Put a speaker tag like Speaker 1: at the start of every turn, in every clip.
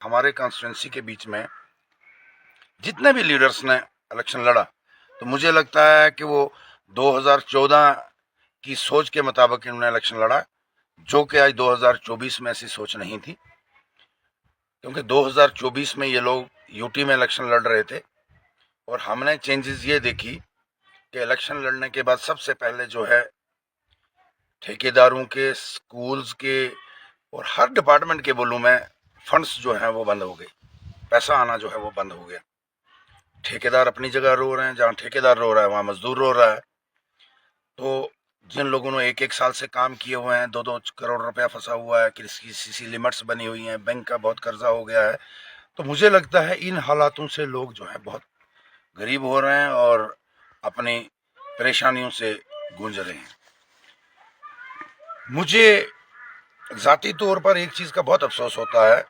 Speaker 1: हमारे कॉन्स्टिट्यूंसी के बीच में जितने भी लीडर्स ने इलेक्शन लड़ा, तो मुझे लगता है कि वो 2014 की सोच के मुताबिक इन्होंने इलेक्शन लड़ा, जो कि आज 2024 में ऐसी सोच नहीं थी। क्योंकि 2024 में ये लोग यूटी में इलेक्शन लड़ रहे थे और हमने चेंजेस ये देखी कि इलेक्शन लड़ने के बाद सबसे पहले जो है ठेकेदारों के, स्कूल्स के और हर डिपार्टमेंट के बोलूँ मैं, फंड्स जो हैं वो बंद हो गए, पैसा आना जो है वो बंद हो गया। ठेकेदार अपनी जगह रो रहे हैं, जहाँ ठेकेदार रो रहा है वहाँ मजदूर रो रहा है। तो जिन लोगों ने एक एक साल से काम किए हुए हैं, 2-2 करोड़ रुपया फंसा हुआ है, किसी सीसी लिमिट्स बनी हुई हैं, बैंक का बहुत कर्जा हो गया है, तो मुझे लगता है इन हालातों से लोग जो है बहुत गरीब हो रहे हैं और अपनी परेशानियों से गूंज रहे हैं। मुझे ज़ाती तौर पर एक चीज़ का बहुत अफसोस होता है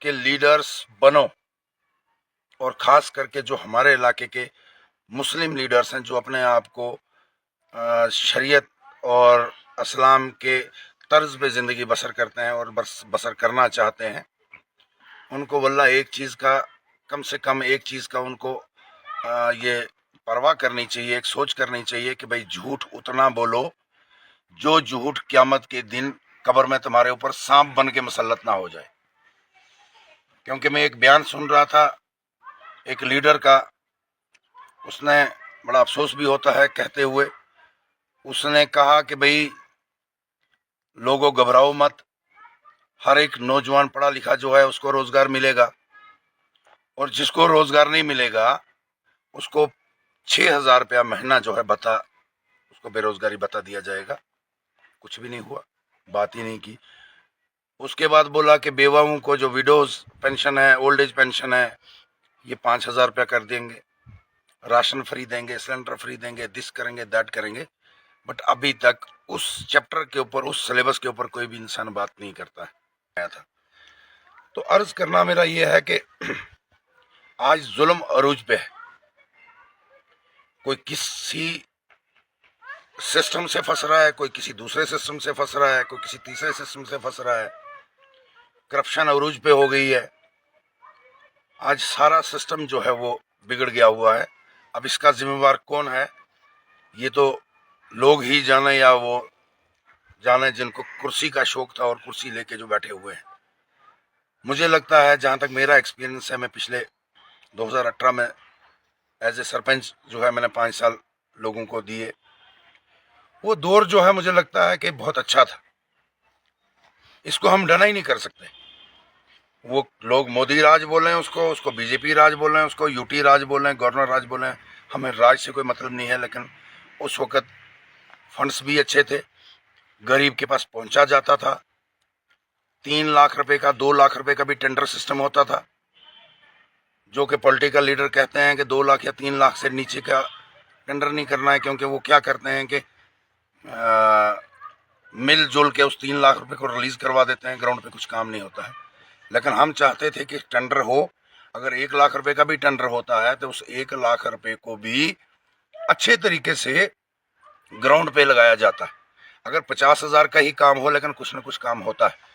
Speaker 1: कि लीडर्स बनो, और ख़ास करके जो हमारे इलाके के मुस्लिम लीडर्स हैं, जो अपने आप को शरीयत और इस्लाम के तर्ज पे ज़िंदगी बसर करते हैं और बसर करना चाहते हैं, उनको वल्लाह एक चीज़ का, कम से कम एक चीज़ का उनको ये परवाह करनी चाहिए, एक सोच करनी चाहिए कि भाई झूठ उतना बोलो जो झूठ क़यामत के दिन कब्र में तुम्हारे ऊपर सांप बन के मुसल्लत ना हो जाए। क्योंकि मैं एक बयान सुन रहा था एक लीडर का, उसने बड़ा अफसोस भी होता है कहते हुए, उसने कहा कि भाई लोगों घबराओ मत, हर एक नौजवान पढ़ा लिखा जो है उसको रोजगार मिलेगा, और जिसको रोजगार नहीं मिलेगा उसको 6,000 रुपया महीना जो है भत्ता, उसको बेरोजगारी भत्ता दिया जाएगा। कुछ भी नहीं हुआ, बात ही नहीं की। उसके बाद बोला कि बेवाओं को जो विडोज पेंशन है, ओल्ड एज पेंशन है, ये 5,000 रुपया कर देंगे, राशन फ्री देंगे, सिलेंडर फ्री देंगे, दिस करेंगे, दैट करेंगे। बट अभी तक उस चैप्टर के ऊपर, उस सिलेबस के ऊपर कोई भी इंसान बात नहीं करता है था। तो अर्ज करना मेरा यह है कि आज जुल्म अरूज पे है। कोई किसी सिस्टम से फंस रहा है, कोई किसी दूसरे सिस्टम से फंस रहा है, कोई किसी तीसरे सिस्टम से फंस रहा है। करप्शन अरूज पे हो गई है। आज सारा सिस्टम जो है वो बिगड़ गया हुआ है। अब इसका जिम्मेवार कौन है, ये तो लोग ही जाने, या वो जाने जिनको कुर्सी का शौक था और कुर्सी लेके जो बैठे हुए हैं। मुझे लगता है, जहाँ तक मेरा एक्सपीरियंस है, मैं पिछले 2018 में एज ए सरपंच जो है मैंने 5 साल लोगों को दिए। वो दौर जो है मुझे लगता है कि बहुत अच्छा था, इसको हम डना ही नहीं कर सकते। वो लोग मोदी राज बोल रहे हैं, उसको बीजेपी राज बोल रहे हैं, उसको यूटी राज बोल रहे हैं, गवर्नर राज बोल रहे हैं, हमें राज से कोई मतलब नहीं है। लेकिन उस वक़्त फंड्स भी अच्छे थे, गरीब के पास पहुंचा जाता था। 3 लाख रुपए का, 2 लाख रुपए का भी टेंडर सिस्टम होता था, जो कि पॉलिटिकल लीडर कहते हैं कि 2 लाख या 3 लाख से नीचे का टेंडर नहीं करना है, क्योंकि वो क्या करते हैं कि मिलजुल के उस 3 लाख रुपए को रिलीज करवा देते हैं, ग्राउंड पे कुछ काम नहीं होता है। लेकिन हम चाहते थे कि टेंडर हो, अगर 1 लाख रुपए का भी टेंडर होता है तो उस 1 लाख रुपए को भी अच्छे तरीके से ग्राउंड पे लगाया जाता है। अगर 50,000 का ही काम हो, लेकिन कुछ ना कुछ काम होता है।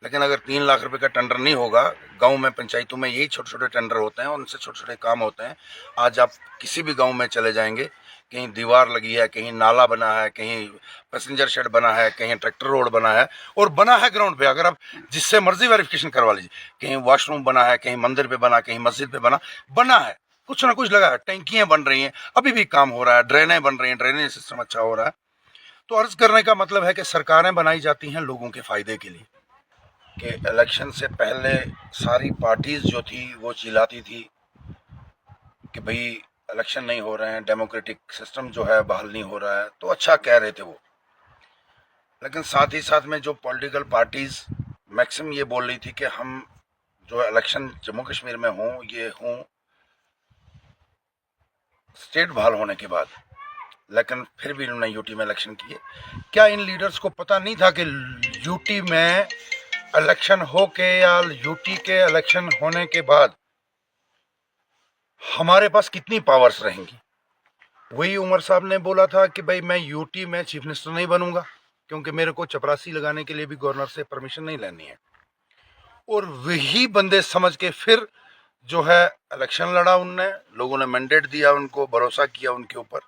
Speaker 1: लेकिन अगर 3 लाख रुपए का टेंडर नहीं होगा, गांव में, पंचायतों में यही छोटे छोटे टेंडर होते हैं, उनसे छोटे छोटे काम होते हैं। आज आप किसी भी गांव में चले जाएंगे, कहीं दीवार लगी है, कहीं नाला बना है, कहीं पैसेंजर शेड बना है, कहीं ट्रैक्टर रोड बना है, और बना है ग्राउंड पे। अगर आप जिससे मर्जी वेरिफिकेशन करवा लीजिए, कहीं वॉशरूम बना है, कहीं मंदिर पे बना, कहीं मस्जिद पे बना है, कुछ ना कुछ लगा है। टैंकियां बन रही हैं, अभी भी काम हो रहा है, ड्रेनें बन रही हैं, ड्रेनेज सिस्टम अच्छा हो रहा है। तो अर्ज करने का मतलब है कि सरकारें बनाई जाती हैं लोगों के फायदे के लिए। कि इलेक्शन से पहले सारी पार्टीज जो थी वो चिल्लाती थी कि भाई इलेक्शन नहीं हो रहे हैं, डेमोक्रेटिक सिस्टम जो है बहाल नहीं हो रहा है, तो अच्छा कह रहे थे वो। लेकिन साथ ही साथ में जो पॉलिटिकल पार्टीज मैक्सिमम ये बोल रही थी कि हम जो इलेक्शन जम्मू कश्मीर में हों, ये हों स्टेट बहाल होने के बाद, लेकिन फिर भी इन्होंने यूटी में इलेक्शन किए। क्या इन लीडर्स को पता नहीं था कि यूटी में इलेक्शन हो के या यूटी के इलेक्शन होने के बाद हमारे पास कितनी पावर्स रहेंगी? वही उमर साहब ने बोला था कि भाई मैं यूटी में चीफ मिनिस्टर नहीं बनूंगा, क्योंकि मेरे को चपरासी लगाने के लिए भी गवर्नर से परमिशन नहीं लेनी है। और वही बंदे समझ के फिर जो है इलेक्शन लड़ा, उनने, लोगों ने मैंडेट दिया उनको, भरोसा किया उनके ऊपर।